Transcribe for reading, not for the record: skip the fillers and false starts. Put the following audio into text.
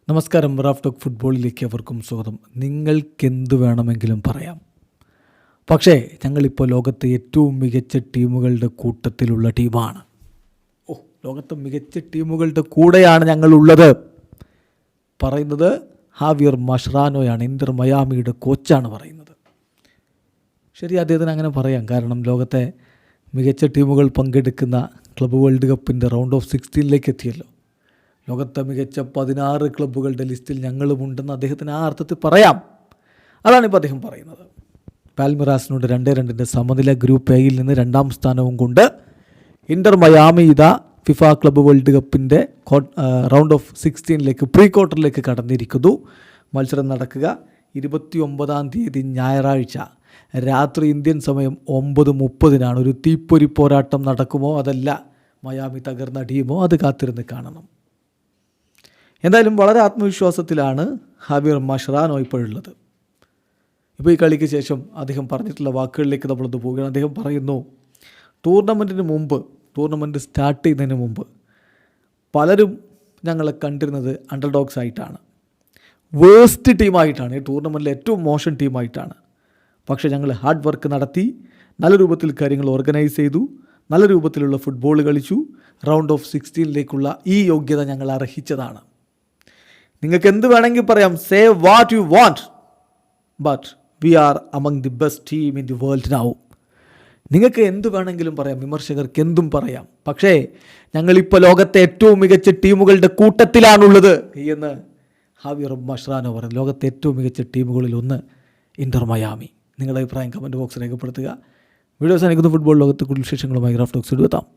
നമസ്കാരം. Raf talk ഫുട്ബോളിലേക്ക് അവർക്കും സ്വാഗതം. നിങ്ങൾക്കെന്ത് വേണമെങ്കിലും പറയാം, പക്ഷേ ഞങ്ങളിപ്പോൾ ലോകത്തെ ഏറ്റവും മികച്ച ടീമുകളുടെ കൂട്ടത്തിലുള്ള ടീമാണ്. ലോകത്തെ മികച്ച ടീമുകളുടെ കൂടെയാണ് ഞങ്ങളുള്ളത്. പറയുന്നത് ഹാവിയർ മഷ്റാനോയാണ്, ഇന്റർ മയാമിയുടെ കോച്ചാണ് പറയുന്നത്. ശരി, അദ്ദേഹത്തിന് അങ്ങനെ പറയാം. കാരണം ലോകത്തെ മികച്ച ടീമുകൾ പങ്കെടുക്കുന്ന ക്ലബ്ബ് വേൾഡ് കപ്പിൻ്റെ റൗണ്ട് ഓഫ് 16 എത്തിയല്ലോ. ലോകത്തെ മികച്ച 16 ക്ലബ്ബുകളുടെ ലിസ്റ്റിൽ ഞങ്ങളുമുണ്ടെന്ന് അദ്ദേഹത്തിന് ആ അർത്ഥത്തിൽ പറയാം. അതാണിപ്പോൾ അദ്ദേഹം പറയുന്നത്. പാൽമിറാസിനോട് 2-2 സമനില ഗ്രൂപ്പ് എയിൽ നിന്ന് 2ാം സ്ഥാനവും കൊണ്ട് Inter Miami FIFA club world കപ്പിൻ്റെ റൗണ്ട് ഓഫ് 16 പ്രീ ക്വാർട്ടറിലേക്ക് കടന്നിരിക്കുന്നു. മത്സരം നടക്കുക 29-ാം തീയതി ഞായറാഴ്ച രാത്രി ഇന്ത്യൻ സമയം 9:30 ഒരു തീപ്പൊരി പോരാട്ടം നടക്കുമോ, അതല്ല മയാമി തകർന്നടിയുമോ, അത് കാത്തിരുന്ന് കാണണം. എന്തായാലും വളരെ ആത്മവിശ്വാസത്തിലാണ് ഹാവിയർ മഷ്റാനോ ഇപ്പോഴുള്ളത്. ഇപ്പോൾ ഈ കളിക്ക് ശേഷം അദ്ദേഹം പറഞ്ഞിട്ടുള്ള വാക്കുകളിലേക്ക് നമ്മളൊന്ന് പോവുകയാണ്. അദ്ദേഹം പറയുന്നു, ടൂർണമെൻറ്റ് സ്റ്റാർട്ട് ചെയ്യുന്നതിന് മുമ്പ് പലരും ഞങ്ങളെ കണ്ടിരുന്നത് അണ്ടർഡോഗ്സ് ആയിട്ടാണ്, വേസ്റ്റ് ടീമായിട്ടാണ്, ഈ ടൂർണമെൻറ്റിലെ ഏറ്റവും മോശം ടീമായിട്ടാണ്. പക്ഷേ ഞങ്ങൾ ഹാർഡ് വർക്ക് നടത്തി, നല്ല രൂപത്തിൽ കാര്യങ്ങൾ ഓർഗനൈസ് ചെയ്തു, നല്ല രൂപത്തിലുള്ള ഫുട്ബോൾ കളിച്ചു. റൗണ്ട് ഓഫ് 16 ഈ യോഗ്യത ഞങ്ങൾ അർഹിച്ചതാണ്. നിങ്ങൾക്ക് എന്ത് വേണമെങ്കിൽ പറയാം, say what you want, but we are among the best team in the world now. നിങ്ങൾക്ക് എന്ത് വേണമെങ്കിലും പറയാം, വിമർശകർക്ക് എന്തും പറയാം, പക്ഷേ ഞങ്ങളിപ്പോൾ ലോകത്തെ ഏറ്റവും മികച്ച ടീമുകളുടെ കൂട്ടത്തിലാണുള്ളത് എന്ന് ഹാവിയർ മഷ്റാനോ പറഞ്ഞു. ലോകത്തെ ഏറ്റവും മികച്ച ടീമുകളിൽ ഒന്ന് ഇന്റർ മയാമി. നിങ്ങളുടെ അഭിപ്രായം കമൻറ്റ് ബോക്സിൽ രേഖപ്പെടുത്തുക. വീഡിയോസ് അനക്കുന്ന ഫുട്ബോൾ ലോകത്തെ കൂടുതൽ വിശേഷങ്ങളുമായി റാഫ് ടോക്സ് എടുത്താം.